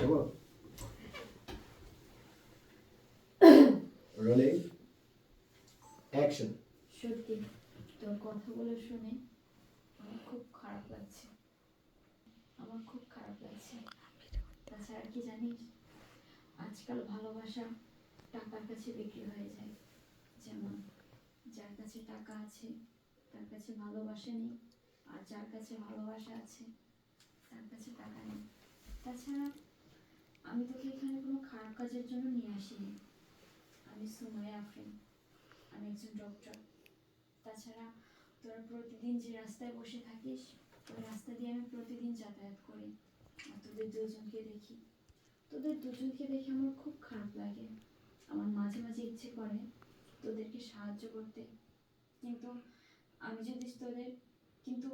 যাবো rolling action. সত্যি তোর কথাগুলো শুনে আমার খুব খারাপ লাগছে, তাছাড়া কি জানিস, আজকাল ভালোবাসা টাকার কাছে বিক্রি হয়ে যায়। যেমন যার কাছে টাকা আছে তার কাছে ভালোবাসা নেই, আর যার কাছে ভালোবাসা আছে তার কাছে টাকা নেই। তাছাড়া আমি তোকে এখানে কোনো খারাপ কাজের জন্য নিয়ে আসিনি। আমি সুমাইয়া আফরিন, আমি একজন ডক্টর। তাছাড়া তোরা প্রতিদিন যে রাস্তায় বসে থাকিস ওই রাস্তা দিয়ে আমি প্রতিদিন যাতায়াত করি, আর তোদের দুজনকে দেখে আমার খুব খারাপ লাগে। আমার মাঝে মাঝে ইচ্ছে করে তোদেরকে সাহায্য করতে, কিন্তু আমি যদি তোদের কিন্তু